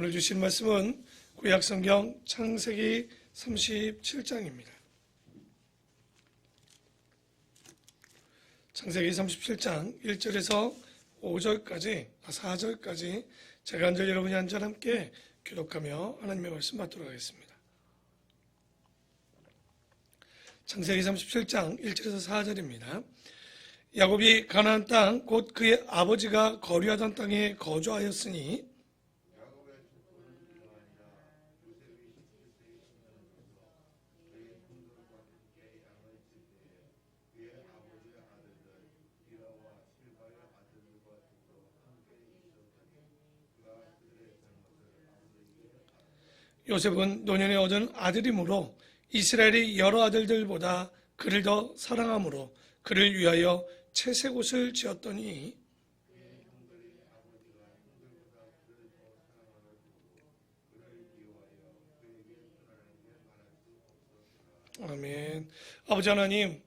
오늘 주신 말씀은 구약성경 창세기 37장입니다. 창세기 37장 1절에서 4절까지 제가 한 절 여러분이 한 절 함께 교독하며 하나님의 말씀 받도록 하겠습니다. 창세기 37장 1절에서 4절입니다. 야곱이 가나안 땅 곧 그의 아버지가 거류하던 땅에 거주하였으니 요셉은 노년에 얻은 아들이므로 이스라엘이 여러 아들들보다 그를 더 사랑함으로 그를 위하여 채색옷을 지었더니 아멘. 아버지 하나님,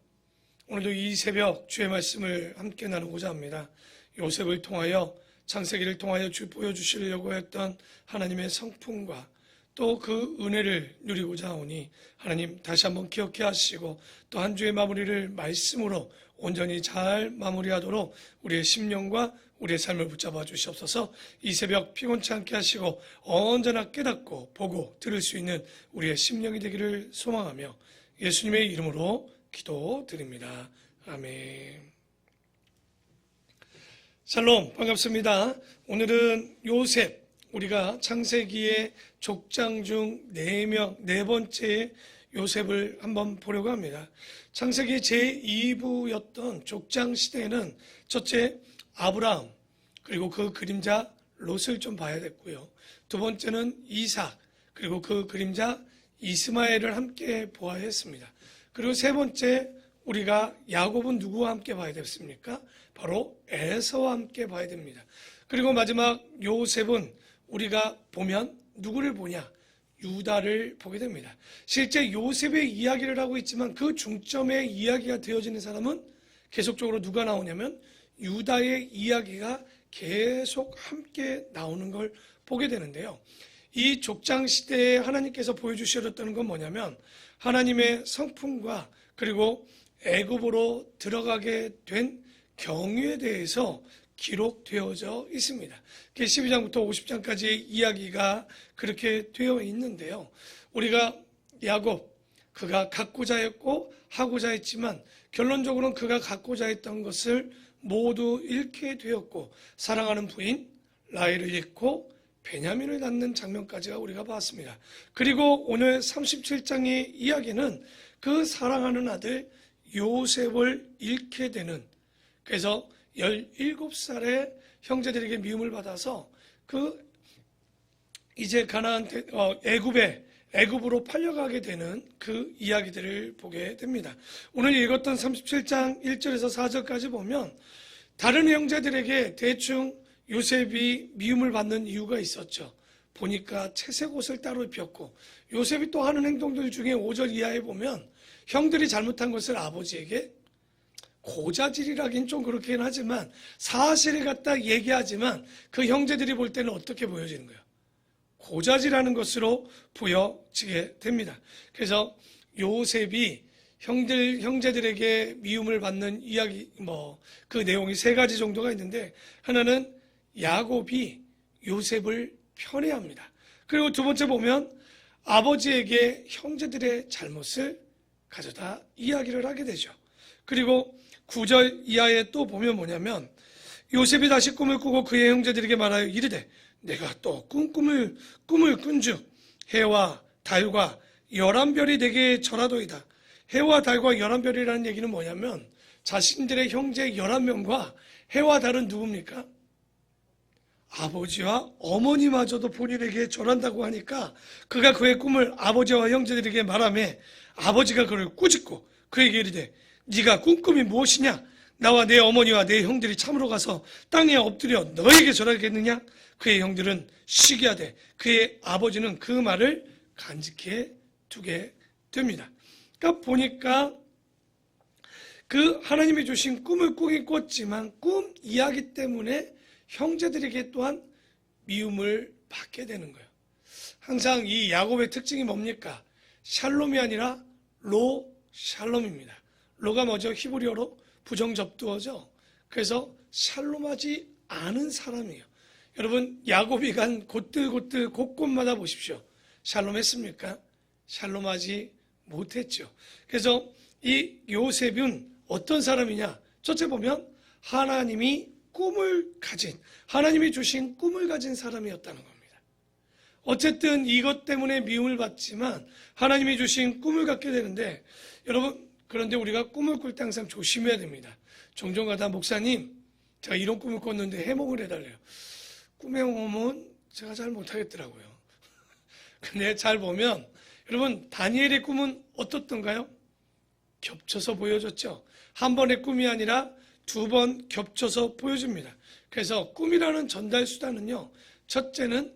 오늘도 이 새벽 주의 말씀을 함께 나누고자 합니다. 요셉을 통하여 창세기를 통하여 보여주시려고 했던 하나님의 성품과 또 그 은혜를 누리고자 하오니 하나님 다시 한번 기억해 하시고 또 한 주의 마무리를 말씀으로 온전히 잘 마무리하도록 우리의 심령과 우리의 삶을 붙잡아 주시옵소서. 이 새벽 피곤치 않게 하시고 언제나 깨닫고 보고 들을 수 있는 우리의 심령이 되기를 소망하며 예수님의 이름으로 기도드립니다. 아멘. 샬롬, 반갑습니다. 오늘은 요셉, 우리가 창세기의 족장 중 4명, 4번째 요셉을 한번 보려고 합니다. 창세기 제2부였던 족장 시대에는 첫째 아브라함, 그리고 그 그림자 롯을 좀 봐야 됐고요. 두 번째는 이삭, 그리고 그 그림자 이스마엘을 함께 보아야 했습니다. 그리고 세 번째 우리가 야곱은 누구와 함께 봐야 됐습니까? 바로 에서와 함께 봐야 됩니다. 그리고 마지막 요셉은 우리가 보면 누구를 보냐? 유다를 보게 됩니다. 실제 요셉의 이야기를 하고 있지만 그 중점의 이야기가 되어지는 사람은 계속적으로 누가 나오냐면 유다의 이야기가 계속 함께 나오는 걸 보게 되는데요. 이 족장 시대에 하나님께서 보여주셨던 건 뭐냐면 하나님의 성품과 그리고 애굽으로 들어가게 된 경위에 대해서 기록되어져 있습니다. 12장부터 50장까지의 이야기가 그렇게 되어 있는데요. 우리가 야곱, 그가 갖고자 했고 하고자 했지만 결론적으로는 그가 갖고자 했던 것을 모두 잃게 되었고 사랑하는 부인 라헬을 잃고 베냐민을 낳는 장면까지가 우리가 봤습니다. 그리고 오늘 37장의 이야기는 그 사랑하는 아들 요셉을 잃게 되는, 그래서 17살의 형제들에게 미움을 받아서 이제 가나안 애굽으로 팔려가게 되는 그 이야기들을 보게 됩니다. 오늘 읽었던 37장 1절에서 4절까지 보면 다른 형제들에게 대충 요셉이 미움을 받는 이유가 있었죠. 보니까 채색 옷을 따로 입혔고 요셉이 또 하는 행동들 중에 5절 이하에 보면 형들이 잘못한 것을 아버지에게 고자질이라긴 좀 그렇긴 하지만 사실을 갖다 얘기하지만 그 형제들이 볼 때는 어떻게 보여지는 거예요? 고자질하는 것으로 보여지게 됩니다. 그래서 요셉이 형제들에게 미움을 받는 이야기, 그 내용이 3가지 정도가 있는데 하나는 야곱이 요셉을 편애합니다. 그리고 두 번째 보면 아버지에게 형제들의 잘못을 가져다 이야기를 하게 되죠. 그리고 9절 이하에 또 보면 뭐냐면 요셉이 다시 꿈을 꾸고 그의 형제들에게 말하여 이르되 내가 또 꿈을 꾼즉 해와 달과 11별이 내게 절하도이다. 해와 달과 11별이라는 얘기는 뭐냐면 자신들의 형제 11명과 해와 달은 누굽니까? 아버지와 어머니마저도 본인에게 절한다고 하니까 그가 그의 꿈을 아버지와 형제들에게 말하며 아버지가 그를 꾸짖고 그에게 이르되 네가 꾼 꿈이 무엇이냐? 나와 내 어머니와 내 형들이 참으로 가서 땅에 엎드려 너에게 절하겠느냐? 그의 형들은 시기하되 그의 아버지는 그 말을 간직해 두게 됩니다. 그러니까 보니까 그 하나님이 주신 꿈을 꾸긴 꿨지만 꿈 이야기 때문에 형제들에게 또한 미움을 받게 되는 거예요. 항상 이 야곱의 특징이 뭡니까? 샬롬이 아니라 로 샬롬입니다. 로가 뭐죠? 히브리어로 부정접두어죠. 그래서 샬롬하지 않은 사람이에요. 여러분, 야곱이 간 곳들 곳곳마다 보십시오. 샬롬했습니까? 샬롬하지 못했죠. 그래서 이 요셉은 어떤 사람이냐? 첫째 보면 하나님이 하나님이 주신 꿈을 가진 사람이었다는 겁니다. 어쨌든 이것 때문에 미움을 받지만 하나님이 주신 꿈을 갖게 되는데, 여러분, 그런데 우리가 꿈을 꿀 때 항상 조심해야 됩니다. 종종 가다 목사님, 제가 이런 꿈을 꿨는데 해몽을 해달래요. 꿈의 해몽은 제가 잘 못하겠더라고요. 근데 잘 보면 여러분, 다니엘의 꿈은 어떻던가요? 겹쳐서 보여줬죠. 한 번의 꿈이 아니라 두 번 겹쳐서 보여줍니다. 그래서 꿈이라는 전달 수단은요, 첫째는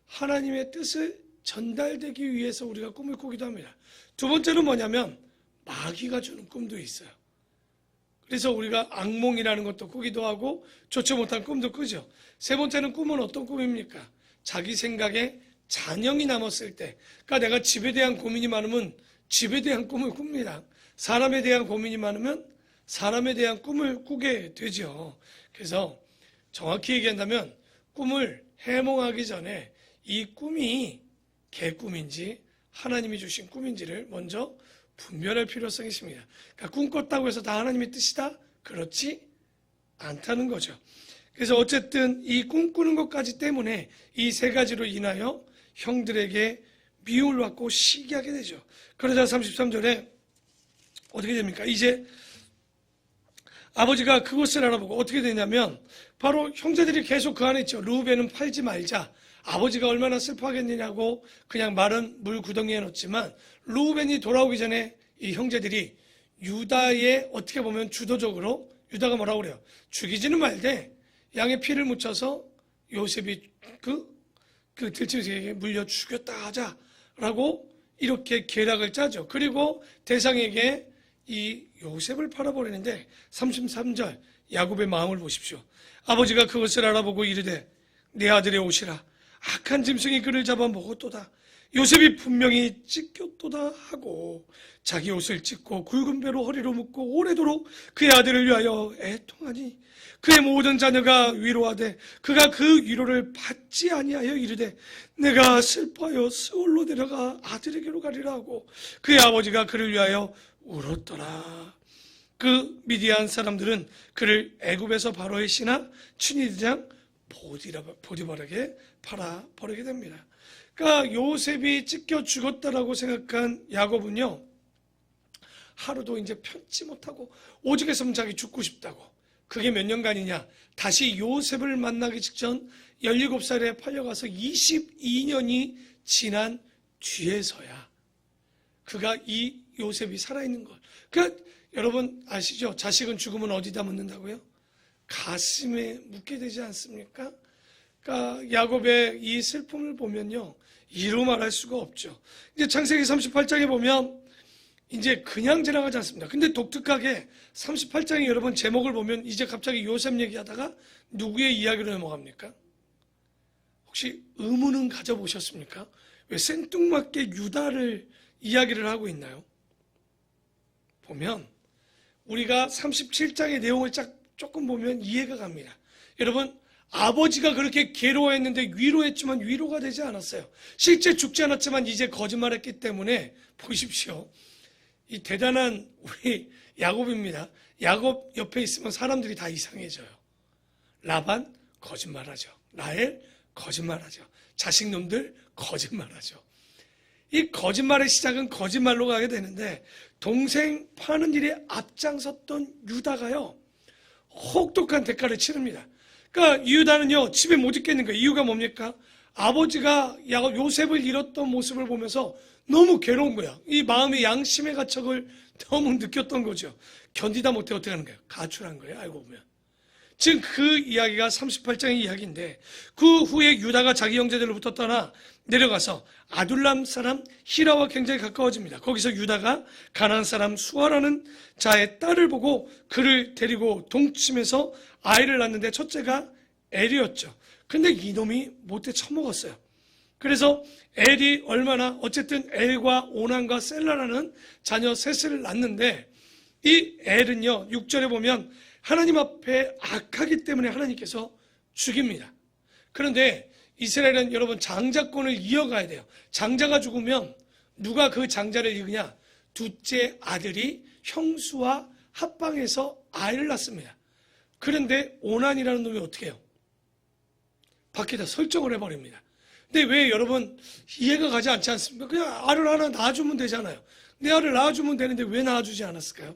하나님의 뜻을 전달되기 위해서 우리가 꿈을 꾸기도 합니다. 두 번째는 뭐냐면 마귀가 주는 꿈도 있어요. 그래서 우리가 악몽이라는 것도 꾸기도 하고 좋지 못한 꿈도 꾸죠. 세 번째는 꿈은 어떤 꿈입니까? 자기 생각에 잔영이 남았을 때, 그러니까 내가 집에 대한 고민이 많으면 집에 대한 꿈을 꿉니다. 사람에 대한 고민이 많으면 사람에 대한 꿈을 꾸게 되죠. 그래서 정확히 얘기한다면 꿈을 해몽하기 전에 이 꿈이 개꿈인지 하나님이 주신 꿈인지를 먼저 분별할 필요성이 있습니다. 그러니까 꿈 꿨다고 해서 다 하나님의 뜻이다? 그렇지 않다는 거죠. 그래서 어쨌든 이 꿈꾸는 것까지 때문에 이 세 가지로 인하여 형들에게 미움을 받고 시기하게 되죠. 그러자 33절에 어떻게 됩니까? 이제 아버지가 그것을 알아보고 어떻게 되냐면 바로 형제들이 계속 그 안에 있죠. 르우벤은 팔지 말자. 아버지가 얼마나 슬퍼하겠느냐고 그냥 마른 물 구덩이에 넣었지만 르우벤이 돌아오기 전에 이 형제들이 유다의 어떻게 보면 주도적으로 유다가 뭐라고 그래요? 죽이지는 말되 양의 피를 묻혀서 요셉이 그 들짐승에게 물려 죽였다 하자라고 이렇게 계략을 짜죠. 그리고 대상에게 이 요셉을 팔아버리는데 33절 야곱의 마음을 보십시오. 아버지가 그것을 알아보고 이르되 내 아들의 옷이라 악한 짐승이 그를 잡아 먹었도다. 요셉이 분명히 찢겼도다 하고 자기 옷을 찢고 굵은 배로 허리로 묶고 오래도록 그의 아들을 위하여 애통하니 그의 모든 자녀가 위로하되 그가 그 위로를 받지 아니하여 이르되 내가 슬퍼하여 스올로 내려가 아들에게로 가리라 하고 그의 아버지가 그를 위하여 울었더라. 그 미디안 사람들은 그를 애굽에서 바로의 신하 춘이드장 보디발에게 팔아 버리게 됩니다. 그러니까 요셉이 찢겨 죽었다라고 생각한 야곱은요, 하루도 이제 편치 못하고 오죽했으면 자기 죽고 싶다고. 그게 몇 년간이냐? 다시 요셉을 만나기 직전 17살에 팔려가서 22년이 지난 뒤에서야 그가 이 요셉이 살아있는 것. 그러니까 여러분 아시죠? 자식은 죽으면 어디다 묻는다고요? 가슴에 묻게 되지 않습니까? 그러니까 야곱의 이 슬픔을 보면요, 이루 말할 수가 없죠. 이제 창세기 38장에 보면 이제 그냥 지나가지 않습니다. 근데 독특하게 38장에 여러분 제목을 보면 이제 갑자기 요셉 얘기하다가 누구의 이야기로 넘어갑니까? 혹시 의문은 가져보셨습니까? 왜 생뚱맞게 유다를 이야기를 하고 있나요? 보면 우리가 37장의 내용을 조금 보면 이해가 갑니다. 여러분, 아버지가 그렇게 괴로워했는데 위로했지만 위로가 되지 않았어요. 실제 죽지 않았지만 이제 거짓말했기 때문에 보십시오. 이 대단한 우리 야곱입니다. 야곱 옆에 있으면 사람들이 다 이상해져요. 라반 거짓말하죠. 라헬 거짓말하죠. 자식놈들 거짓말하죠. 이 거짓말의 시작은 거짓말로 가게 되는데 동생 파는 일에 앞장섰던 유다가요, 혹독한 대가를 치릅니다. 그러니까 유다는요, 집에 못 있겠는 거예요. 이유가 뭡니까? 아버지가 요셉을 잃었던 모습을 보면서 너무 괴로운 거야. 이 마음의 양심의 가책을 너무 느꼈던 거죠. 견디다 못해 어떻게 하는 거예요? 가출한 거예요, 알고 보면. 지금 그 이야기가 38장의 이야기인데, 그 후에 유다가 자기 형제들로부터 떠나 내려가서 아둘람 사람 히라와 굉장히 가까워집니다. 거기서 유다가 가나안 사람 수아라는 자의 딸을 보고 그를 데리고 동침해서 아이를 낳는데 첫째가 엘이었죠. 근데 이놈이 못돼 처먹었어요. 그래서 엘이 얼마나 어쨌든 엘과 오난과 셀라라는 자녀 셋을 낳는데 이 엘은요 6절에 보면 하나님 앞에 악하기 때문에 하나님께서 죽입니다. 그런데 이스라엘은 여러분 장자권을 이어가야 돼요. 장자가 죽으면 누가 그 장자를 이으냐? 둘째 아들이 형수와 합방해서 아이를 낳습니다. 그런데 오난이라는 놈이 어떻게 해요? 밖에다 설정을 해버립니다. 근데 왜 여러분 이해가 가지 않지 않습니까? 그냥 알을 하나 낳아주면 되잖아요. 내 알을 낳아주면 되는데 왜 낳아주지 않았을까요?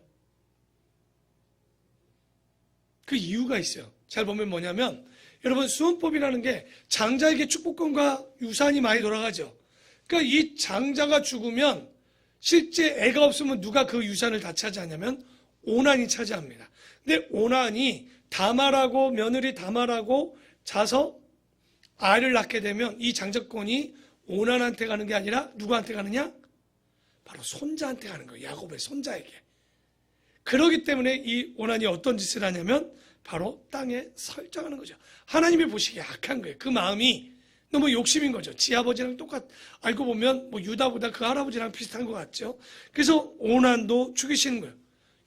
그 이유가 있어요. 잘 보면 뭐냐면 여러분 수원법이라는 게 장자에게 축복권과 유산이 많이 돌아가죠. 그러니까 이 장자가 죽으면 실제 애가 없으면 누가 그 유산을 다 차지하냐면 오난이 차지합니다. 근데 오난이 다말하고 며느리 다말하고 자서 아이를 낳게 되면 이 장자권이 오난한테 가는 게 아니라 누구한테 가느냐? 바로 손자한테 가는 거예요. 야곱의 손자에게. 그렇기 때문에 이 오난이 어떤 짓을 하냐면 바로 땅에 설정하는 거죠. 하나님이 보시기에 악한 거예요. 그 마음이 너무 욕심인 거죠. 지 아버지랑 알고 보면 뭐 유다보다 그 할아버지랑 비슷한 것 같죠. 그래서 오난도 죽이시는 거예요.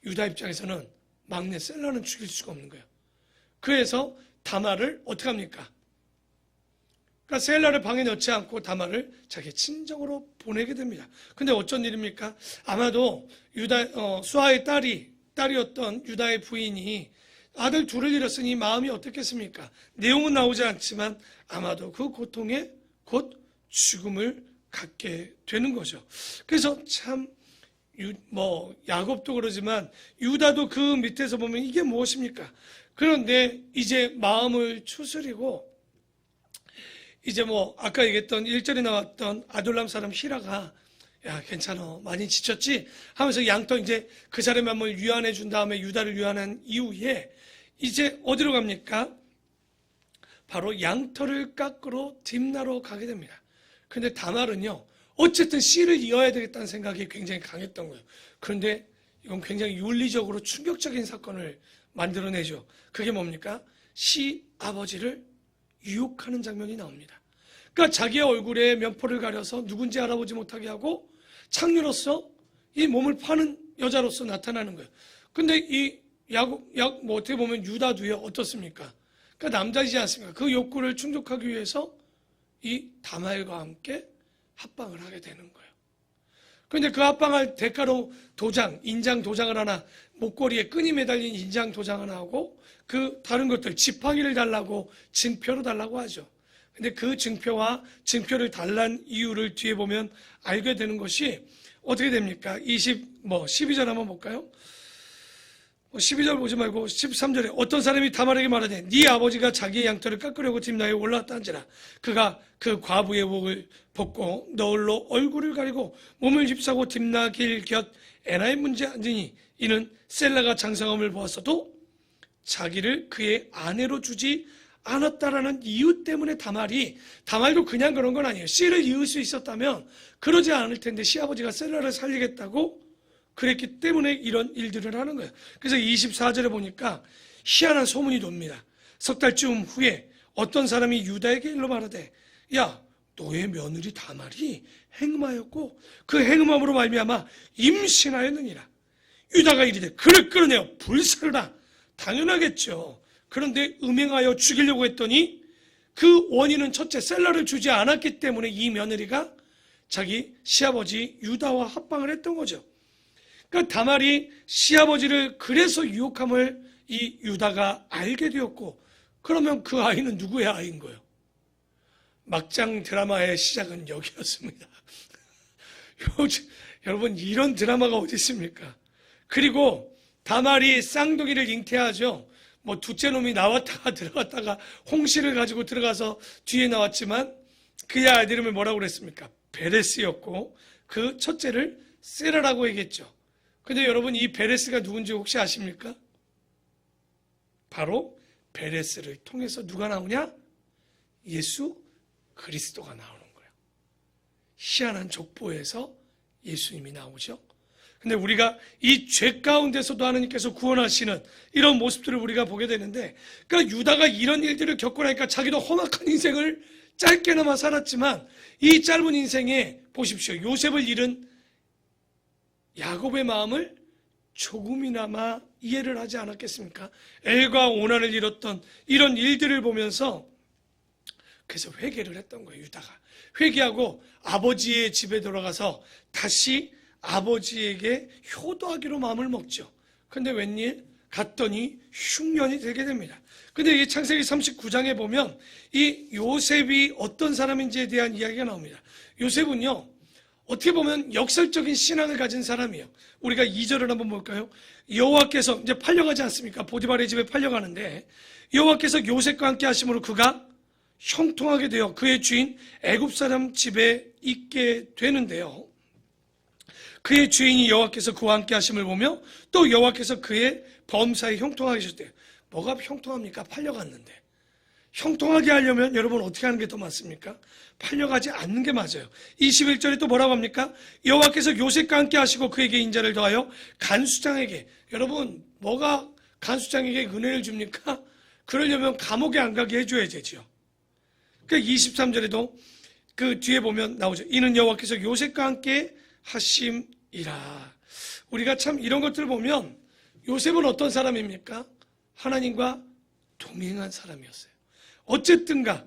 유다 입장에서는 막내 셀라는 죽일 수가 없는 거예요. 그래서 다말을 어떻게 합니까? 그러니까 셀라를 방에 넣지 않고 다말을 자기 친정으로 보내게 됩니다. 근데 어쩐 일입니까? 아마도 수아의 딸이었던 유다의 부인이 아들 둘을 잃었으니 마음이 어떻겠습니까? 내용은 나오지 않지만 아마도 그 고통에 곧 죽음을 갖게 되는 거죠. 그래서 참 야곱도 그러지만 유다도 그 밑에서 보면 이게 무엇입니까? 그런데 이제 마음을 추스리고 이제 아까 얘기했던 1절에 나왔던 아둘람 사람 히라가 야 괜찮아 많이 지쳤지? 하면서 양털 이제 그 사람이 한번 유한해 준 다음에 유다를 유한한 이후에 이제 어디로 갑니까? 바로 양털을 깎으러 딥나로 가게 됩니다. 그런데 다말은요 어쨌든 씨를 이어야 되겠다는 생각이 굉장히 강했던 거예요. 그런데 이건 굉장히 윤리적으로 충격적인 사건을 만들어내죠. 그게 뭡니까? 씨 아버지를 유혹하는 장면이 나옵니다. 그러니까 자기의 얼굴에 면포를 가려서 누군지 알아보지 못하게 하고 창녀로서 이 몸을 파는 여자로서 나타나는 거예요. 근데 이 어떻게 보면 유다도요 어떻습니까? 그러니까 남자이지 않습니까? 그 욕구를 충족하기 위해서 이 다말과 함께 합방을 하게 되는 거예요. 그런데 그 합방할 대가로 인장 도장을 하나, 목걸이에 끈이 매달린 인장 도장 하나 하고 그 다른 것들 지팡이를 달라고 증표로 달라고 하죠. 근데 그 증표를 달란 이유를 뒤에 보면 알게 되는 것이 어떻게 됩니까? 12절 한번 볼까요? 12절 보지 말고 13절에 어떤 사람이 다말에게 말하되 네 아버지가 자기의 양털을 깎으려고 딥나에 올라왔다 한지라 그가 그 과부의 옷을 벗고 너울로 얼굴을 가리고 몸을 휩싸고 딥나 길 곁 에나의 문제 앉으니 이는 셀라가 장성함을 보았어도 자기를 그의 아내로 주지 않았다라는 이유 때문에 다말도 그냥 그런 건 아니에요. 씨를 이을 수 있었다면 그러지 않을 텐데 시아버지가 셀라를 살리겠다고 그랬기 때문에 이런 일들을 하는 거예요. 그래서 24절에 보니까 희한한 소문이 돕니다. 석 달쯤 후에 어떤 사람이 유다에게 일러 말하되 야 너의 며느리 다말이 행음하였고 그 행음함으로 말미암아 임신하였느니라. 유다가 이르되 그를 끌어내어 불살라. 당연하겠죠. 그런데 음행하여 죽이려고 했더니 그 원인은 첫째 셀라를 주지 않았기 때문에 이 며느리가 자기 시아버지 유다와 합방을 했던 거죠. 그러니까 다말이 시아버지를 그래서 유혹함을 이 유다가 알게 되었고 그러면 그 아이는 누구의 아이인 거예요? 막장 드라마의 시작은 여기였습니다. 여러분 이런 드라마가 어디 있습니까? 그리고 다말이 쌍둥이를 잉태하죠. 둘째 놈이 나왔다가 들어갔다가 홍시를 가지고 들어가서 뒤에 나왔지만 그의 아들 이름을 뭐라고 그랬습니까? 베레스였고 그 첫째를 세라라고 얘기했죠. 근데 여러분 이 베레스가 누군지 혹시 아십니까? 바로 베레스를 통해서 누가 나오냐? 예수 그리스도가 나오는 거예요. 희한한 족보에서 예수님이 나오죠. 근데 우리가 이 죄 가운데서도 하나님께서 구원하시는 이런 모습들을 우리가 보게 되는데, 그러니까 유다가 이런 일들을 겪고 나니까 자기도 험악한 인생을 짧게나마 살았지만 이 짧은 인생에 보십시오. 요셉을 잃은 야곱의 마음을 조금이나마 이해를 하지 않았겠습니까? 엘과 오난을 잃었던 이런 일들을 보면서 그래서 회개를 했던 거예요. 유다가 회개하고 아버지의 집에 돌아가서 다시 아버지에게 효도하기로 마음을 먹죠. 근데 웬일? 갔더니 흉년이 되게 됩니다. 근데 이 창세기 39장에 보면 이 요셉이 어떤 사람인지에 대한 이야기가 나옵니다. 요셉은요, 어떻게 보면 역설적인 신앙을 가진 사람이에요. 우리가 2절을 한번 볼까요? 여호와께서 이제 팔려가지 않습니까? 보디발의 집에 팔려가는데 여호와께서 요셉과 함께 하심으로 그가 형통하게 되어 그의 주인 애굽 사람 집에 있게 되는데요. 그의 주인이 여호와께서 그와 함께 하심을 보며 또 여호와께서 그의 범사에 형통하게 하셨대요. 뭐가 형통합니까? 팔려갔는데. 형통하게 하려면 여러분 어떻게 하는 게 더 맞습니까? 팔려가지 않는 게 맞아요. 21절에 또 뭐라고 합니까? 여호와께서 요셉과 함께 하시고 그에게 인자를 더하여 간수장에게, 여러분 뭐가 간수장에게 은혜를 줍니까? 그러려면 감옥에 안 가게 해줘야 되죠. 그러니까 23절에도 그 뒤에 보면 나오죠. 이는 여호와께서 요셉과 함께 하심이라. 우리가 참 이런 것들을 보면 요셉은 어떤 사람입니까? 하나님과 동행한 사람이었어요. 어쨌든가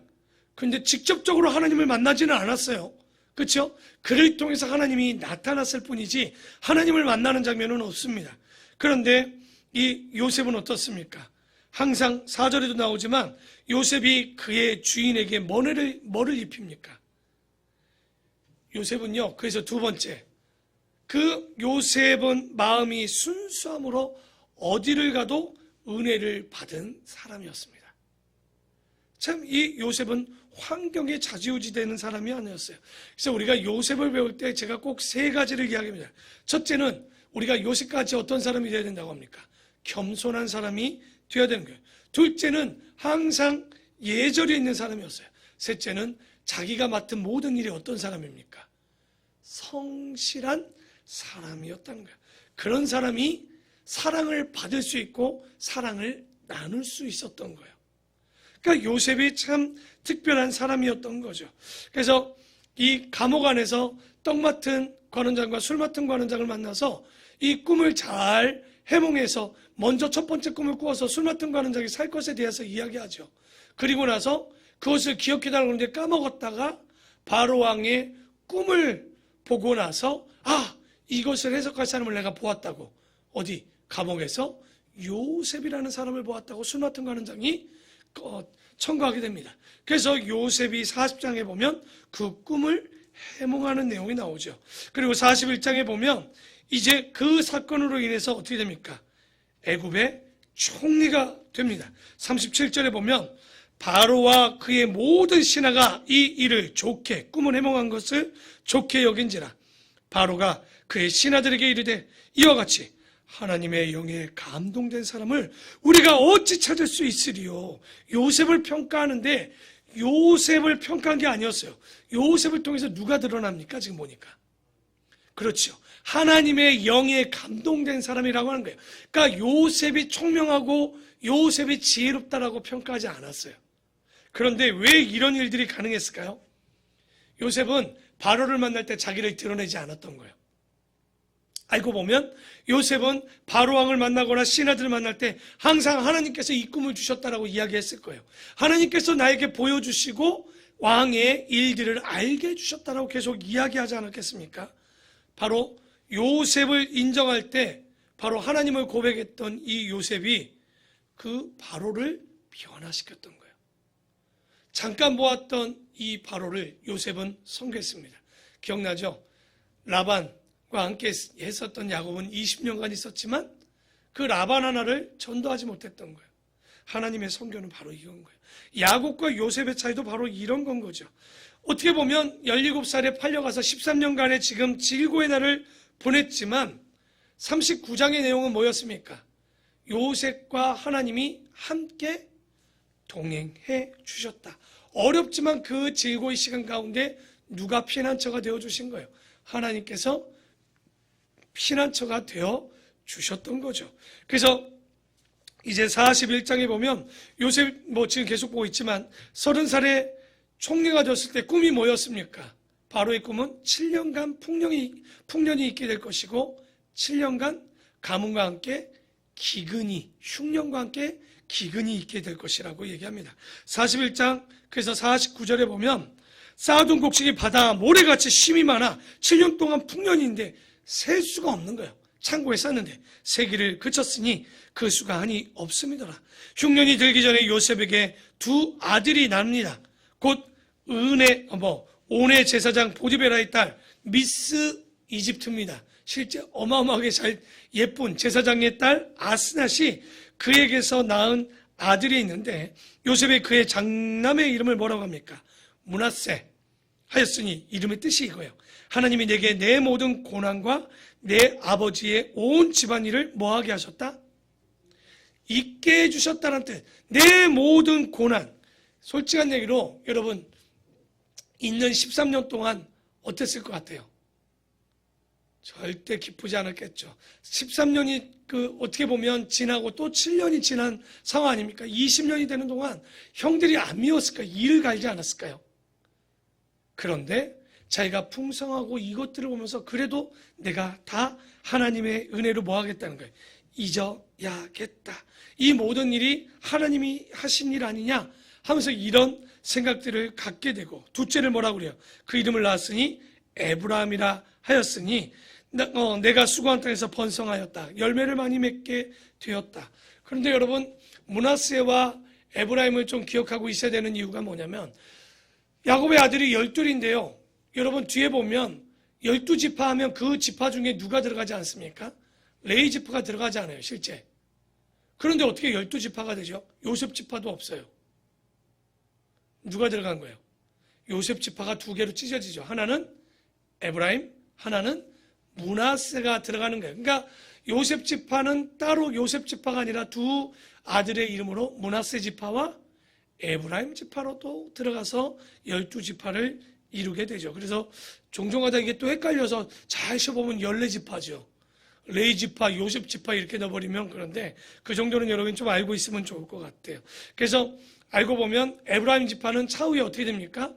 근데 직접적으로 하나님을 만나지는 않았어요. 그렇죠? 그를 통해서 하나님이 나타났을 뿐이지 하나님을 만나는 장면은 없습니다. 그런데 이 요셉은 어떻습니까? 항상 4절에도 나오지만 요셉이 그의 주인에게 뭐를 입힙니까? 요셉은요, 그래서 두 번째, 그 요셉은 마음이 순수함으로 어디를 가도 은혜를 받은 사람이었습니다. 참 이 요셉은 환경에 좌지우지되는 사람이 아니었어요. 그래서 우리가 요셉을 배울 때 제가 꼭 세 가지를 이야기합니다. 첫째는 우리가 요셉같이 어떤 사람이 되어야 된다고 합니까? 겸손한 사람이 되어야 되는 거예요. 둘째는 항상 예절이 있는 사람이었어요. 셋째는 자기가 맡은 모든 일이 어떤 사람입니까? 성실한 사람이었다는 거예요. 그런 사람이 사랑을 받을 수 있고 사랑을 나눌 수 있었던 거예요. 그러니까 요셉이 참 특별한 사람이었던 거죠. 그래서 이 감옥 안에서 떡 맡은 관원장과 술 맡은 관원장을 만나서 이 꿈을 잘 해몽해서 먼저 첫 번째 꿈을 꾸어서 술 맡은 관원장이 살 것에 대해서 이야기하죠. 그리고 나서 그것을 기억해달라고 하는데 까먹었다가 바로 왕의 꿈을 보고 나서 이것을 해석할 사람을 내가 보았다고, 어디 감옥에서 요셉이라는 사람을 보았다고 술 맡은 관원장이 청구하게 됩니다. 그래서 요셉이 40장에 보면 그 꿈을 해몽하는 내용이 나오죠. 그리고 41장에 보면 이제 그 사건으로 인해서 어떻게 됩니까? 애굽의 총리가 됩니다. 37절에 보면 바로와 그의 모든 신하가 이 일을 좋게, 꿈을 해몽한 것을 좋게 여긴지라 바로가 그의 신하들에게 이르되 이와 같이 하나님의 영에 감동된 사람을 우리가 어찌 찾을 수 있으리요. 요셉을 평가하는데 요셉을 평가한 게 아니었어요. 요셉을 통해서 누가 드러납니까? 지금 보니까. 그렇죠. 하나님의 영에 감동된 사람이라고 하는 거예요. 그러니까 요셉이 총명하고 요셉이 지혜롭다라고 평가하지 않았어요. 그런데 왜 이런 일들이 가능했을까요? 요셉은 바로를 만날 때 자기를 드러내지 않았던 거예요. 알고 보면 요셉은 바로왕을 만나거나 신하들을 만날 때 항상 하나님께서 이 꿈을 주셨다라고 이야기했을 거예요. 하나님께서 나에게 보여주시고 왕의 일들을 알게 해주셨다라고 계속 이야기하지 않았겠습니까? 바로 요셉을 인정할 때 바로 하나님을 고백했던 이 요셉이 그 바로를 변화시켰던 거예요. 잠깐 보았던 이 바로를 요셉은 섬겼습니다. 기억나죠? 라반과 함께 했었던 야곱은 20년간 있었지만 그 라반 하나를 전도하지 못했던 거예요. 하나님의 선교는 바로 이건 거예요. 야곱과 요셉의 차이도 바로 이런 건 거죠. 어떻게 보면 17살에 팔려가서 13년간의 지금 질고의 날을 보냈지만 39장의 내용은 뭐였습니까? 요셉과 하나님이 함께 동행해 주셨다. 어렵지만 그 질고의 시간 가운데 누가 피난처가 되어주신 거예요? 하나님께서 피난처가 되어 주셨던 거죠. 그래서 이제 41장에 보면 요셉 지금 계속 보고 있지만 30살에 총리가 됐을 때 꿈이 뭐였습니까? 바로의 꿈은 7년간 풍년이 있게 될 것이고 7년간 가문과 함께 기근이, 흉년과 함께 기근이 있게 될 것이라고 얘기합니다. 41장 그래서 49절에 보면 쌓아둔 곡식이 바다 모래같이 심이 많아 7년 동안 풍년인데 셀 수가 없는 거예요. 창고에 쌌는데 세기를 그쳤으니 그 수가 한이 없음이더라. 흉년이 들기 전에 요셉에게 두 아들이 납니다. 곧 온의 제사장 보디베라의 딸 미스 이집트입니다. 실제 어마어마하게 잘 예쁜 제사장의 딸 아스낫이 그에게서 낳은 아들이 있는데 요셉이 그의 장남의 이름을 뭐라고 합니까? 므낫세 하였으니 이름의 뜻이 이거예요. 하나님이 내게 내 모든 고난과 내 아버지의 온 집안일을 뭐하게 하셨다? 있게 해주셨다는 뜻. 내 모든 고난. 솔직한 얘기로 여러분 있는 13년 동안 어땠을 것 같아요? 절대 기쁘지 않았겠죠. 13년이 어떻게 보면 지나고 또 7년이 지난 상황 아닙니까? 20년이 되는 동안 형들이 안 미웠을까요? 이를 갈지 않았을까요? 그런데 자기가 풍성하고 이것들을 보면서 그래도 내가 다 하나님의 은혜로 뭐 하겠다는 거예요. 잊어야겠다. 이 모든 일이 하나님이 하신 일 아니냐 하면서 이런 생각들을 갖게 되고 둘째를 뭐라고 그래요? 그 이름을 낳았으니 에브라임이라 하였으니 내가 수고한 땅에서 번성하였다. 열매를 많이 맺게 되었다. 그런데 여러분 므낫세와 에브라임을 좀 기억하고 있어야 되는 이유가 뭐냐면 야곱의 아들이 12인데요. 여러분 뒤에 보면 12지파 하면 그 지파 중에 누가 들어가지 않습니까? 레위 지파가 들어가지 않아요. 실제. 그런데 어떻게 12지파가 되죠? 요셉 지파도 없어요. 누가 들어간 거예요? 요셉 지파가 두 개로 찢어지죠. 하나는 에브라임, 하나는 므낫세가 들어가는 거예요. 그러니까 요셉 지파는 따로 요셉 지파가 아니라 두 아들의 이름으로 므낫세 지파와 에브라임 지파로 또 들어가서 12지파를 이루게 되죠. 그래서 종종 하다 이게 또 헷갈려서 잘 쉬어보면 14지파죠. 레위 지파, 요셉 지파 이렇게 넣어버리면 그런데 그 정도는 여러분 좀 알고 있으면 좋을 것 같아요. 그래서 알고 보면 에브라임 지파는 차후에 어떻게 됩니까?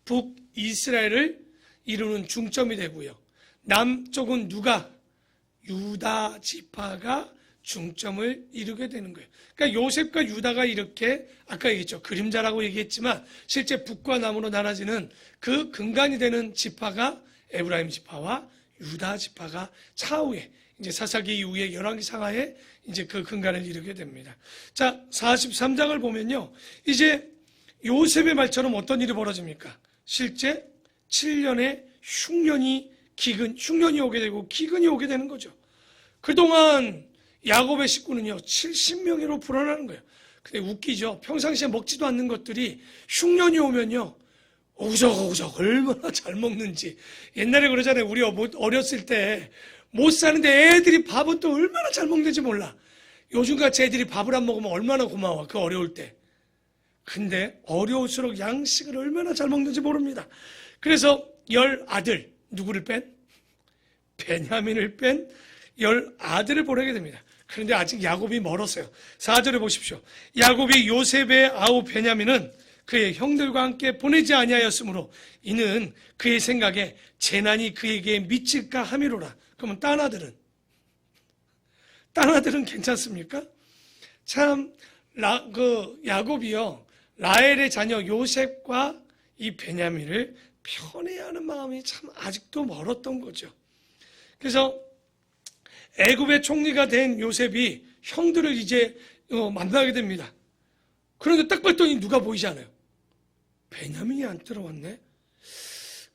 북이스라엘을 이루는 중점이 되고요. 남쪽은 누가? 유다 지파가 중점을 이루게 되는 거예요. 그러니까 요셉과 유다가 이렇게 아까 얘기했죠. 그림자라고 얘기했지만 실제 북과 남으로 나눠지는 그 근간이 되는 지파가 에브라임 지파와 유다 지파가 차후에 이제 사사기 이후에 열왕기 상하에 이제 그 근간을 이루게 됩니다. 자, 43장을 보면요. 이제 요셉의 말처럼 어떤 일이 벌어집니까? 실제 7년의 흉년이 오게 되고 기근이 오게 되는 거죠. 그동안 야곱의 식구는요 70명으로 불어나는 거예요. 근데 웃기죠. 평상시에 먹지도 않는 것들이 흉년이 오면요 오구적 얼마나 잘 먹는지. 옛날에 그러잖아요. 우리 어렸을 때 못 사는데 애들이 밥은 또 얼마나 잘 먹는지 몰라. 요즘같이 애들이 밥을 안 먹으면 얼마나 고마워. 그 어려울 때. 근데 어려울수록 양식을 얼마나 잘 먹는지 모릅니다. 그래서 10아들 누구를 뺀? 베냐민을 뺀 10아들을 보내게 됩니다. 그런데 아직 야곱이 멀었어요. 4절에 보십시오. 야곱이 요셉의 아우 베냐민은 그의 형들과 함께 보내지 아니하였으므로 이는 그의 생각에 재난이 그에게 미칠까 함이로라. 그러면 딴 아들은 괜찮습니까? 참 야곱이요 라헬의 자녀 요셉과 이 베냐민을 편애하는 마음이 참 아직도 멀었던 거죠. 그래서 애굽의 총리가 된 요셉이 형들을 이제 만나게 됩니다. 그런데 딱 봤더니 누가 보이지 않아요. 베냐민이 안 들어왔네.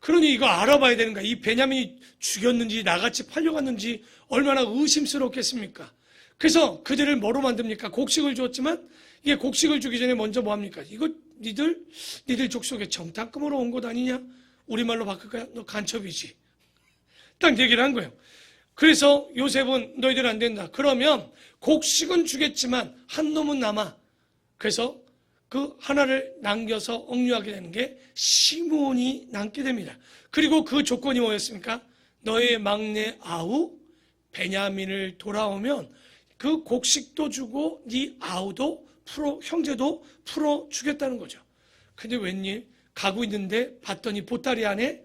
그러니 이거 알아봐야 되는 거야. 이 베냐민이 죽였는지 나같이 팔려갔는지 얼마나 의심스럽겠습니까? 그래서 그들을 뭐로 만듭니까? 곡식을 주었지만 이게 곡식을 주기 전에 먼저 뭐 합니까? 이거 니들 족속에 정탐꾼으로 온 것 아니냐? 우리말로 바꿀까요? 너 간첩이지. 딱 얘기를 한 거예요. 그래서 요셉은 너희들 안 된다. 그러면 곡식은 주겠지만 한 놈은 남아. 그래서 그 하나를 남겨서 억류하게 되는 게 시므온이 남게 됩니다. 그리고 그 조건이 뭐였습니까? 너의 막내 아우 베냐민을 돌아오면 그 곡식도 주고 네 아우도 형제도 풀어 주겠다는 거죠. 근데 웬일 가고 있는데 봤더니 보따리 안에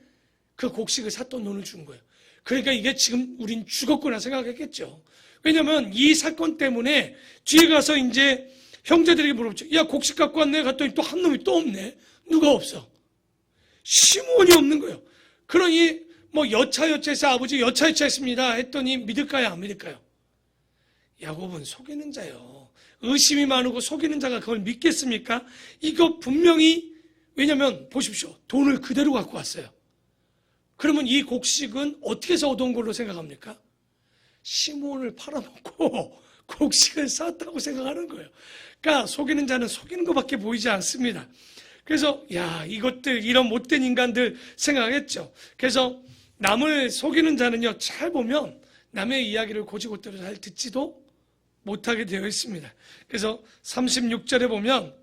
그 곡식을 샀던 돈을 준 거예요. 그러니까 이게 지금 우린 죽었구나 생각했겠죠. 왜냐면 이 사건 때문에 뒤에 가서 이제 형제들에게 물어보죠. 야, 곡식 갖고 왔네? 갔더니 또 한 놈이 또 없네. 누가 없어? 시몬이 없는 거예요. 그러니 뭐 여차여차해서 아버지 여차여차했습니다 했더니 믿을까요 안 믿을까요? 야곱은 속이는 자요. 의심이 많고 속이는 자가 그걸 믿겠습니까? 이거 분명히, 왜냐면 보십시오. 돈을 그대로 갖고 왔어요. 그러면 이 곡식은 어떻게 해서 얻어온 걸로 생각합니까? 시몬을 팔아먹고 곡식을 쌌다고 생각하는 거예요. 그러니까 속이는 자는 속이는 것밖에 보이지 않습니다. 그래서 야, 이것들 이런 못된 인간들 생각했죠. 그래서 남을 속이는 자는요, 잘 보면 남의 이야기를 고지고대로 잘 듣지도 못하게 되어 있습니다. 그래서 36절에 보면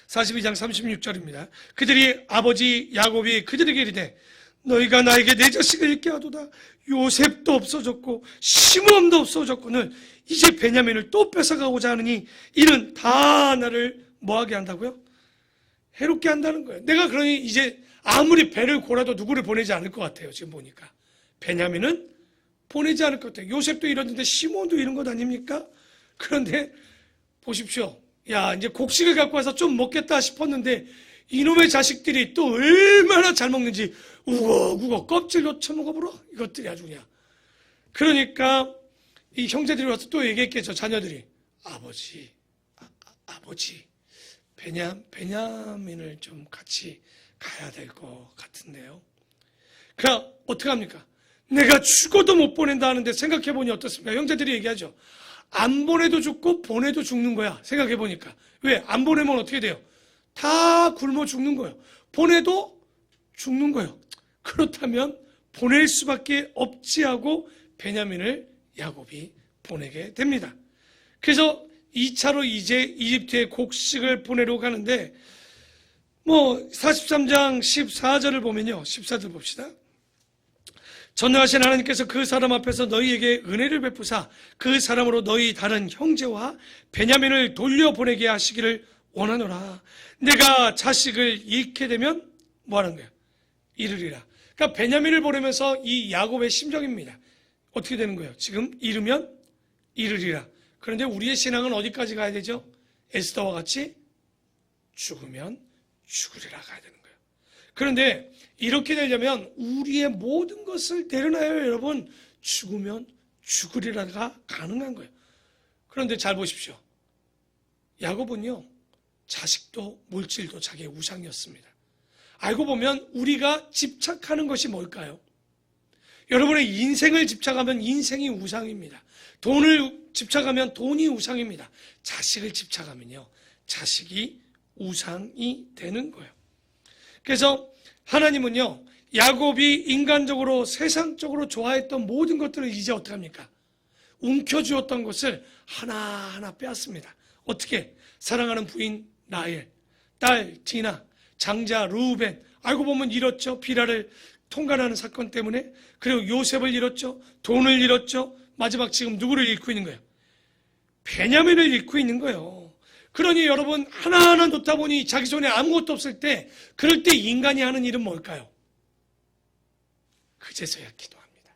42장 36절입니다. 그들이 아버지 야곱이 그들에게 이르되 너희가 나에게 내 자식을 잃게 하도다. 요셉도 없어졌고 시므온도 없어졌거늘 이제 베냐민을 또 뺏어가고자 하느니 이는 다 나를 뭐하게 한다고요? 해롭게 한다는 거예요. 내가 그러니 이제 아무리 배를 골아도 누구를 보내지 않을 것 같아요. 지금 보니까 베냐민은 보내지 않을 것 같아요. 요셉도 이러는데 시몬도 이런 것 아닙니까? 그런데 보십시오. 야, 이제 곡식을 갖고 와서 좀 먹겠다 싶었는데 이놈의 자식들이 또 얼마나 잘 먹는지 우걱우걱 껍질로 쳐먹어보러 이것들이 아주 그냥. 그러니까 이 형제들이 와서 또 얘기했겠죠. 자녀들이 아버지 베냐민을 좀 같이 가야 될 것 같은데요. 그러니까 어떻게 합니까? 내가 죽어도 못 보낸다 하는데 생각해보니 어떻습니까? 형제들이 얘기하죠. 안 보내도 죽고 보내도 죽는 거야. 생각해보니까. 왜? 안 보내면 어떻게 돼요? 다 굶어 죽는 거예요. 보내도 죽는 거예요. 그렇다면 보낼 수밖에 없지 하고 베냐민을 야곱이 보내게 됩니다. 그래서 2차로 이제 이집트에 곡식을 보내러 가는데 43장 14절을 보면요. 14절 봅시다. 전능하신 하나님께서 그 사람 앞에서 너희에게 은혜를 베푸사 그 사람으로 너희 다른 형제와 베냐민을 돌려보내게 하시기를 원하노라. 내가 자식을 잃게 되면 뭐하는 거야? 잃으리라. 그러니까 베냐민을 보내면서 이 야곱의 심정입니다. 어떻게 되는 거예요? 지금 잃으면 잃으리라. 그런데 우리의 신앙은 어디까지 가야 되죠? 에스더와 같이 죽으면 죽으리라 가야 되는 거예요. 그런데 이렇게 되려면 우리의 모든 것을 내려놔요, 여러분. 죽으면 죽으리라가 가능한 거예요. 그런데 잘 보십시오. 야곱은요, 자식도 물질도 자기의 우상이었습니다. 알고 보면 우리가 집착하는 것이 뭘까요? 여러분의 인생을 집착하면 인생이 우상입니다. 돈을 집착하면 돈이 우상입니다. 자식을 집착하면요, 자식이 우상이 되는 거예요. 그래서 하나님은요, 야곱이 인간적으로 세상적으로 좋아했던 모든 것들을 이제 어떻게 합니까? 움켜쥐었던 것을 하나하나 빼앗습니다. 어떻게? 사랑하는 부인 라헬, 딸 디나, 장자 루벤, 알고 보면 잃었죠. 비라를 통과하는 사건 때문에. 그리고 요셉을 잃었죠. 돈을 잃었죠. 마지막 지금 누구를 잃고 있는 거예요? 베냐민을 잃고 있는 거예요. 그러니 여러분, 하나하나 놓다 보니 자기 손에 아무것도 없을 때, 그럴 때 인간이 하는 일은 뭘까요? 그제서야 기도합니다.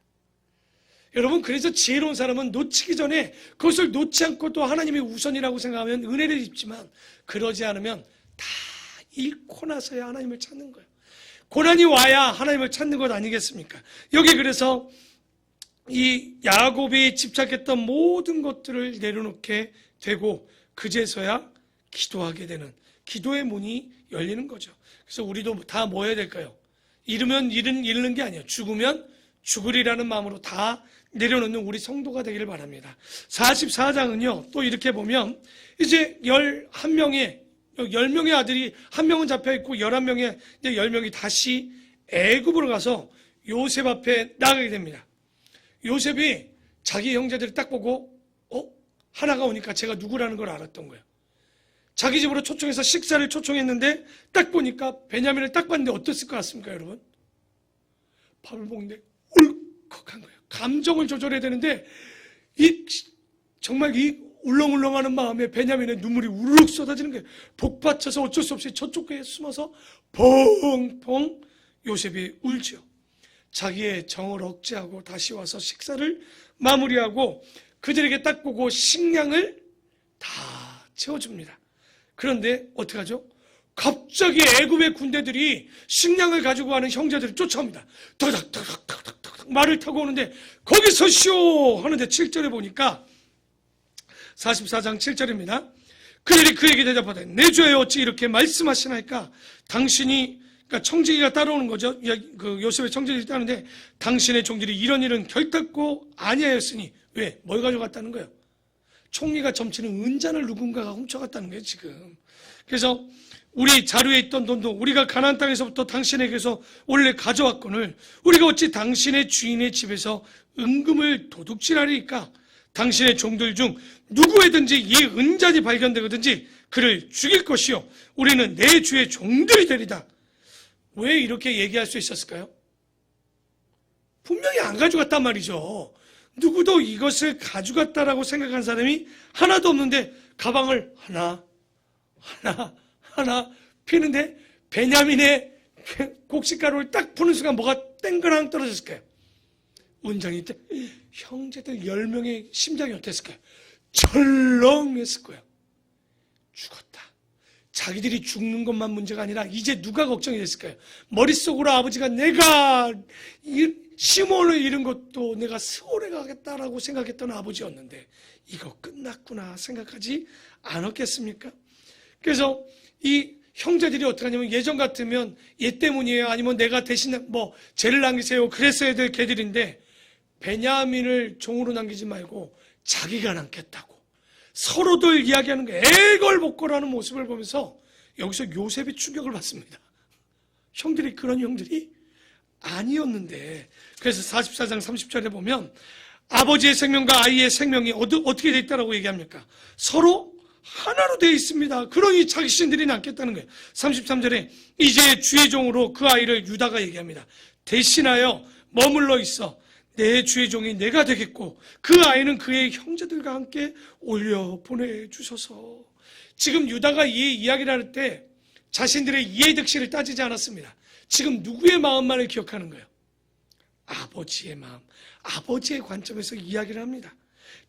여러분, 그래서 지혜로운 사람은 놓치기 전에 그것을 놓지 않고 또 하나님의 우선이라고 생각하면 은혜를 입지만, 그러지 않으면 다 잃고 나서야 하나님을 찾는 거예요. 고난이 와야 하나님을 찾는 것 아니겠습니까? 여기 그래서 이 야곱이 집착했던 모든 것들을 내려놓게 되고 그제서야 기도하게 되는, 기도의 문이 열리는 거죠. 그래서 우리도 다 뭐 해야 될까요? 잃으면 잃는 게 아니에요. 죽으면 죽으리라는 마음으로 다 내려놓는 우리 성도가 되기를 바랍니다. 44장은요 또 이렇게 보면 이제 10명의 아들이 한 명은 잡혀있고 11명의 10명이 다시 애굽으로 가서 요셉 앞에 나가게 됩니다. 요셉이 자기 형제들을 딱 보고 하나가 오니까 제가 누구라는 걸 알았던 거예요. 자기 집으로 초청해서 식사를 초청했는데 딱 보니까 베냐민을 딱 봤는데 어땠을 것 같습니까, 여러분? 밥을 먹는데 부족한 거예요. 감정을 조절해야 되는데 정말 이 울렁울렁하는 마음에 베냐민의 눈물이 우르륵 쏟아지는 거예요. 복받쳐서 어쩔 수 없이 저쪽에 숨어서 펑펑 요셉이 울죠. 자기의 정을 억제하고 다시 와서 식사를 마무리하고 그들에게 딱 보고 식량을 다 채워줍니다. 그런데 어떻게 하죠? 갑자기 애굽의 군대들이 식량을 가지고 가는 형제들을 쫓아옵니다. 더덕더덕더덕더덕 말을 타고 오는데 거기서 쉬오 하는데 7절에 보니까 44장 7절입니다. 그들이 그에게 대답하되 내 주여 어찌 이렇게 말씀하시나이까? 당신이, 그러니까 청지기가 따라오는 거죠. 그 요셉의 청지기가 따르는데 당신의 종들이 이런 일은 결단코 아니하였으니 왜? 뭘 가져갔다는 거예요? 총리가 점치는 은잔을 누군가가 훔쳐갔다는 거예요 지금. 그래서 우리 자루에 있던 돈도 우리가 가나안 땅에서부터 당신에게서 원래 가져왔거늘 우리가 어찌 당신의 주인의 집에서 은금을 도둑질하리까? 당신의 종들 중 누구에든지 이 은잔이 발견되거든지 그를 죽일 것이요 우리는 내 주의 종들이 되리다. 왜 이렇게 얘기할 수 있었을까요? 분명히 안 가져갔단 말이죠. 누구도 이것을 가져갔다라고 생각한 사람이 하나도 없는데 가방을 하나 피는데 베냐민의 곡식가루를 딱 푸는 순간 뭐가 땡그랑 떨어졌을까요? 운전이 때 형제들 10명의 심장이 어땠을까요? 철렁했을 거예요. 죽었다. 자기들이 죽는 것만 문제가 아니라 이제 누가 걱정이 됐을까요? 머릿속으로 아버지가 내가 시몬을 잃은 것도 내가 스올에 가겠다라고 생각했던 아버지였는데 이거 끝났구나 생각하지 않았겠습니까? 그래서 이 형제들이 어떻게 하냐면 예전 같으면 얘 때문이에요 아니면 내가 대신 죄를 남기세요 그랬어야 될 개들인데 베냐민을 종으로 남기지 말고 자기가 남겠다고 서로들 이야기하는 게 애걸복걸하는 모습을 보면서 여기서 요셉이 충격을 받습니다. 형들이 그런 형들이 아니었는데 그래서 44장 30절에 보면 아버지의 생명과 아이의 생명이 어떻게 되어 있다고 얘기합니까? 서로 하나로 되어 있습니다. 그러니 자신들이 남겠다는 거예요. 33절에 이제 주의 종으로 그 아이를 유다가 얘기합니다. 대신하여 머물러 있어 내 주의 종이 내가 되겠고 그 아이는 그의 형제들과 함께 올려 보내주셔서. 지금 유다가 이 이야기를 할 때 자신들의 이해득실을 따지지 않았습니다. 지금 누구의 마음만을 기억하는 거예요? 아버지의 마음, 아버지의 관점에서 이야기를 합니다.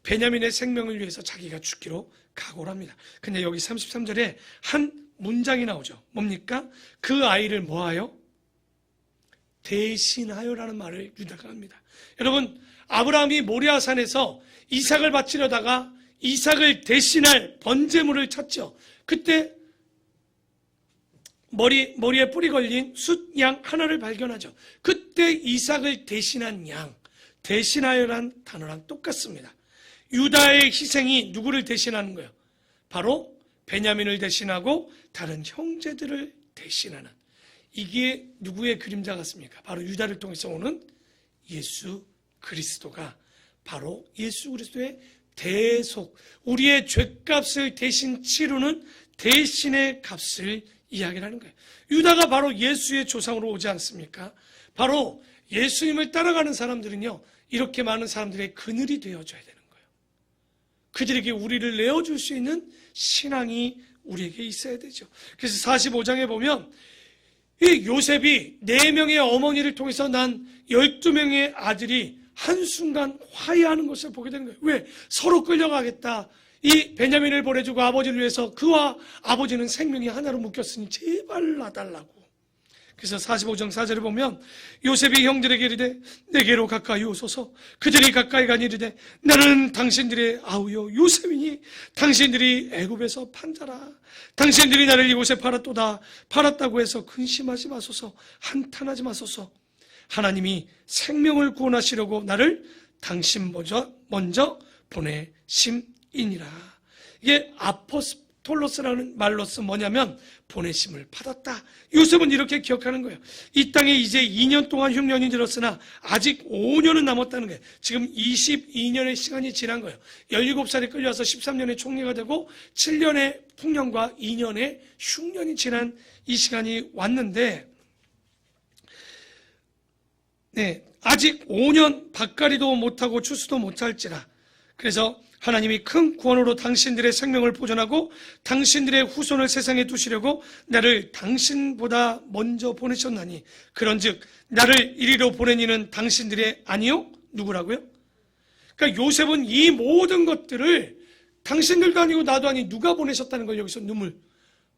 베냐민의 생명을 위해서 자기가 죽기로 각오를 합니다. 근데 여기 33절에 한 문장이 나오죠. 뭡니까? 그 아이를 뭐하여? 대신하여라는 말을 유다가 합니다. 여러분, 아브라함이 모리아산에서 이삭을 바치려다가 이삭을 대신할 번제물을 찾죠. 그때 머리에 뿔이 걸린 숫양 하나를 발견하죠. 그때 이삭을 대신한 양, 대신하여란 단어랑 똑같습니다. 유다의 희생이 누구를 대신하는 거예요? 바로 베냐민을 대신하고 다른 형제들을 대신하는, 이게 누구의 그림자 같습니까? 바로 유다를 통해서 오는 예수 그리스도가 바로 예수 그리스도의 대속, 우리의 죄값을 대신 치르는 대신의 값을 이야기를 하는 거예요. 유다가 바로 예수의 조상으로 오지 않습니까? 바로 예수님을 따라가는 사람들은요, 이렇게 많은 사람들의 그늘이 되어줘야 되는 거예요. 그들에게 우리를 내어줄 수 있는 신앙이 우리에게 있어야 되죠. 그래서 45장에 보면 이 요셉이 4명의 어머니를 통해서 난 12명의 아들이 한순간 화해하는 것을 보게 되는 거예요. 왜? 서로 끌려가겠다. 이 베냐민을 보내주고 아버지를 위해서 그와 아버지는 생명이 하나로 묶였으니 제발 놔달라고. 그래서 45장 4절에 보면 요셉이 형들에게 이르되 내게로 가까이 오소서. 그들이 가까이 가니 이르되 나는 당신들의 아우요 요셉이니 당신들이 애굽에서 판 자라. 당신들이 나를 이곳에 팔았도다. 팔았다고 해서 근심하지 마소서. 한탄하지 마소서. 하나님이 생명을 구원하시려고 나를 당신 먼저 보내심이니라. 이게 아포스톨로스라는 말로서 뭐냐면 보내심을 받았다. 요셉은 이렇게 기억하는 거예요. 이 땅에 이제 2년 동안 흉년이 들었으나 아직 5년은 남았다는 거예요. 지금 22년의 시간이 지난 거예요. 17살에 끌려와서 13년의 총리가 되고 7년의 풍년과 2년의 흉년이 지난 이 시간이 왔는데, 아직 5년 밭가리도 못하고 추수도 못할지라. 그래서 하나님이 큰 구원으로 당신들의 생명을 보존하고 당신들의 후손을 세상에 두시려고 나를 당신보다 먼저 보내셨나니 그런즉 나를 이리로 보낸 이는 당신들의 아니요? 누구라고요? 그러니까 요셉은 이 모든 것들을 당신들도 아니고 나도 아니 누가 보내셨다는 걸 여기서 눈물,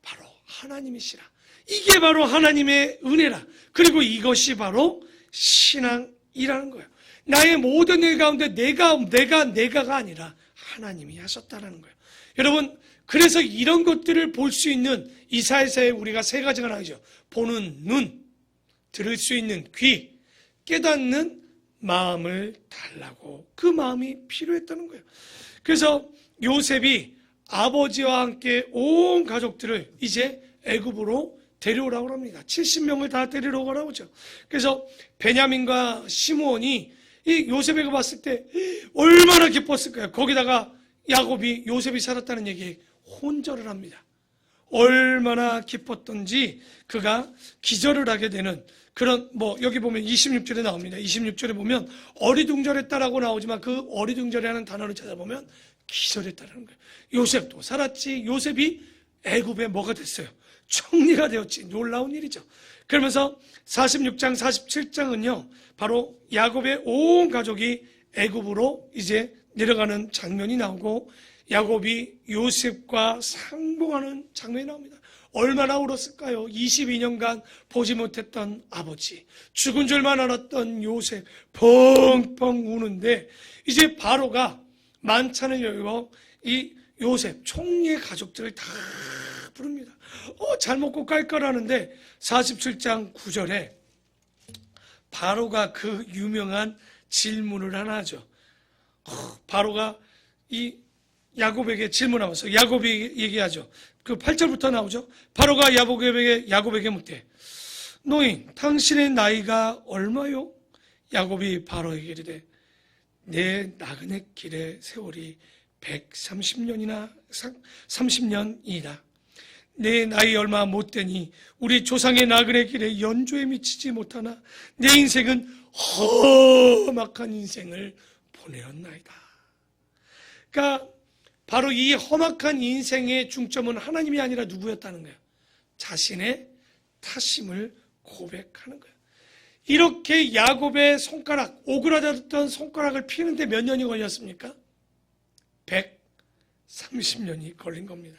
바로 하나님이시라. 이게 바로 하나님의 은혜라. 그리고 이것이 바로 신앙이라는 거예요. 나의 모든 일 가운데 내가가 아니라 하나님이 하셨다는 거예요. 여러분, 그래서 이런 것들을 볼 수 있는 이사야서에 우리가 세 가지가 나오죠. 보는 눈, 들을 수 있는 귀, 깨닫는 마음을 달라고. 그 마음이 필요했다는 거예요. 그래서 요셉이 아버지와 함께 온 가족들을 이제 애굽으로 데려오라고 합니다. 70명을 다 데려오라고 하죠. 그래서 베냐민과 시므온이 이 요셉에게 봤을 때 얼마나 기뻤을까요? 거기다가 야곱이 요셉이 살았다는 얘기에 혼절을 합니다. 얼마나 기뻤던지 그가 기절을 하게 되는 그런, 여기 보면 26절에 나옵니다. 26절에 보면 어리둥절했다라고 나오지만 그 어리둥절이라는 단어를 찾아보면 기절했다는 거예요. 요셉도 살았지. 요셉이 애굽에 뭐가 됐어요? 총리가 되었지. 놀라운 일이죠. 그러면서 46장, 47장은요, 바로 야곱의 온 가족이 애굽으로 이제 내려가는 장면이 나오고 야곱이 요셉과 상봉하는 장면이 나옵니다. 얼마나 울었을까요? 22년간 보지 못했던 아버지, 죽은 줄만 알았던 요셉, 펑펑 우는데 이제 바로가 만찬을 열고 이 요셉, 총리의 가족들을 다 부릅니다. 잘 먹고 깔깔하는데 47장 9절에 바로가 그 유명한 질문을 하나 하죠. 바로가 이 야곱에게 질문하면서 야곱이 얘기하죠. 그 8절부터 나오죠. 바로가 야곱에게 묻되 노인 당신의 나이가 얼마요? 야곱이 바로에게 이르되 내 나그네 길의 세월이 130년이나 30년이다. 내 나이 얼마 못 되니 우리 조상의 나그네 길에 연조에 미치지 못하나 내 인생은 험악한 인생을 보내었나이다. 그러니까 바로 이 험악한 인생의 중점은 하나님이 아니라 누구였다는 거예요. 자신의 탓임을 고백하는 거예요. 이렇게 야곱의 손가락, 오그라졌던 손가락을 피는데 몇 년이 걸렸습니까? 130년이 걸린 겁니다.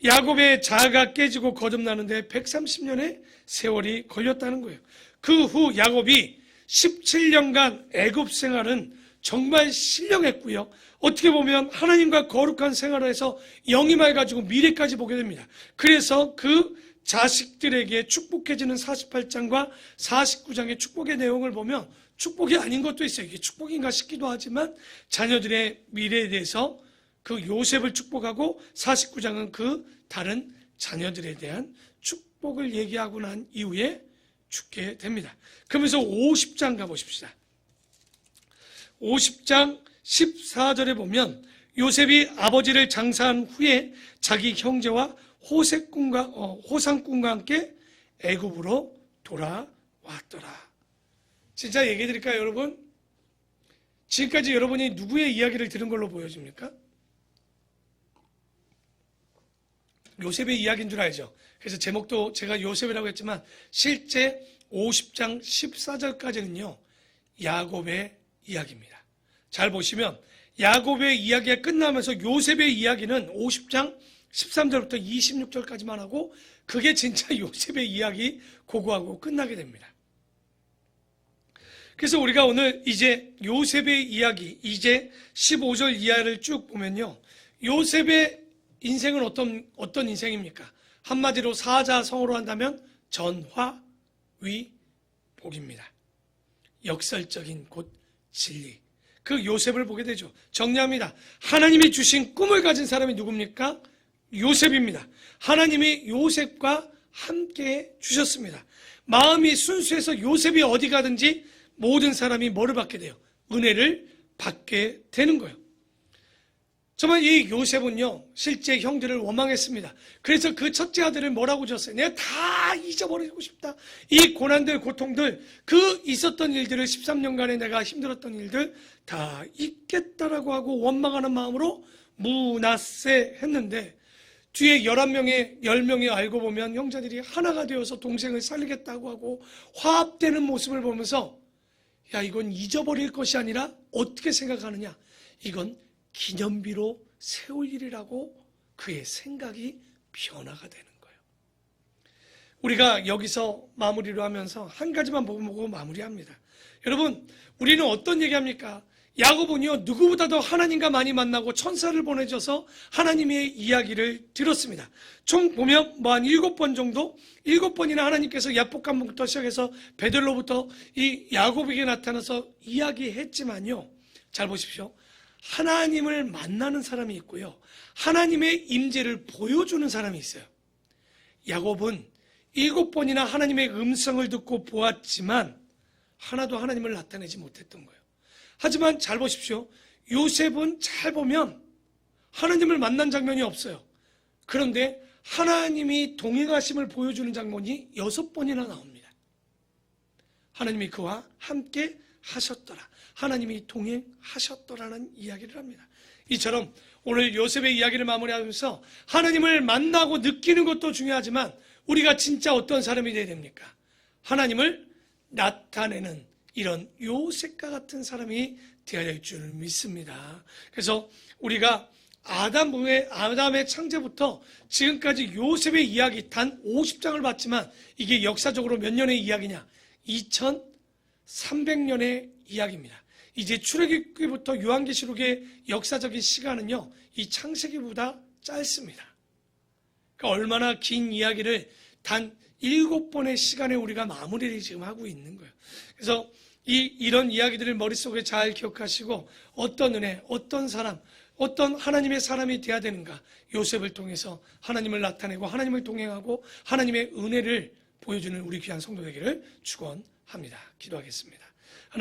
야곱의 자아가 깨지고 거듭나는데 130년의 세월이 걸렸다는 거예요. 그 후 야곱이 17년간 애굽 생활은 정말 신령했고요. 어떻게 보면 하나님과 거룩한 생활을 해서 영임해가지고 미래까지 보게 됩니다. 그래서 그 자식들에게 축복해지는 48장과 49장의 축복의 내용을 보면 축복이 아닌 것도 있어요. 이게 축복인가 싶기도 하지만 자녀들의 미래에 대해서 그 요셉을 축복하고 49장은 그 다른 자녀들에 대한 축복을 얘기하고 난 이후에 죽게 됩니다. 그러면서 50장 가보십시다. 50장 14절에 보면 요셉이 아버지를 장사한 후에 자기 형제와 호상꾼과 함께 애굽으로 돌아왔더라. 진짜 얘기해 드릴까요, 여러분? 지금까지 여러분이 누구의 이야기를 들은 걸로 보여집니까? 요셉의 이야기인 줄 알죠? 그래서 제목도 제가 요셉이라고 했지만 실제 50장 14절까지는요 야곱의 이야기입니다. 잘 보시면 야곱의 이야기가 끝나면서 요셉의 이야기는 50장 13절부터 26절까지만 하고 그게 진짜 요셉의 이야기 고고하고 끝나게 됩니다. 그래서 우리가 오늘 이제 요셉의 이야기, 이제 15절 이하를 쭉 보면요, 요셉의 인생은 어떤 인생입니까? 한마디로 사자성어로 한다면 전화위복입니다. 역설적인 곧 진리. 그 요셉을 보게 되죠. 정리합니다. 하나님이 주신 꿈을 가진 사람이 누굽니까? 요셉입니다. 하나님이 요셉과 함께 주셨습니다. 마음이 순수해서 요셉이 어디 가든지 모든 사람이 뭐를 받게 돼요? 은혜를 받게 되는 거예요. 정말 이 요셉은요, 실제 형들을 원망했습니다. 그래서 그 첫째 아들을 뭐라고 줬어요? 내가 다 잊어버리고 싶다. 이 고난들, 고통들, 그 있었던 일들을 13년간에 내가 힘들었던 일들 다 잊겠다라고 하고 원망하는 마음으로 므낫세 했는데, 뒤에 10명이 알고 보면 형제들이 하나가 되어서 동생을 살리겠다고 하고 화합되는 모습을 보면서, 야, 이건 잊어버릴 것이 아니라 어떻게 생각하느냐? 이건 기념비로 세울 일이라고 그의 생각이 변화가 되는 거예요. 우리가 여기서 마무리로 하면서 한 가지만 보고 마무리합니다. 여러분, 우리는 어떤 얘기합니까? 야곱은요, 누구보다도 하나님과 많이 만나고 천사를 보내줘서 하나님의 이야기를 들었습니다. 총 보면 한 7번 정도, 7번이나 하나님께서 야복강부터 시작해서 베들로부터 이 야곱에게 나타나서 이야기했지만요, 잘 보십시오. 하나님을 만나는 사람이 있고요, 하나님의 임재를 보여주는 사람이 있어요. 야곱은 7번이나 하나님의 음성을 듣고 보았지만 하나도 하나님을 나타내지 못했던 거예요. 하지만 잘 보십시오. 요셉은 잘 보면 하나님을 만난 장면이 없어요. 그런데 하나님이 동행하심을 보여주는 장면이 6번이나 나옵니다. 하나님이 그와 함께 하셨더라. 하나님이 동행하셨더라는 이야기를 합니다. 이처럼 오늘 요셉의 이야기를 마무리하면서 하나님을 만나고 느끼는 것도 중요하지만 우리가 진짜 어떤 사람이 되어야 됩니까? 하나님을 나타내는 이런 요셉과 같은 사람이 되어야 될 줄 믿습니다. 그래서 우리가 아담의 창제부터 지금까지 요셉의 이야기 단 50장을 봤지만 이게 역사적으로 몇 년의 이야기냐? 2300년의 이야기입니다. 이제 출애굽기부터 요한계시록의 역사적인 시간은요, 이 창세기보다 짧습니다. 그러니까 얼마나 긴 이야기를 단 7번의 시간에 우리가 마무리를 지금 하고 있는 거예요. 그래서 이런 이야기들을 머릿속에 잘 기억하시고 어떤 은혜, 어떤 사람, 어떤 하나님의 사람이 되어야 되는가, 요셉을 통해서 하나님을 나타내고 하나님을 동행하고 하나님의 은혜를 보여주는 우리 귀한 성도 되기를 축원합니다. 기도하겠습니다.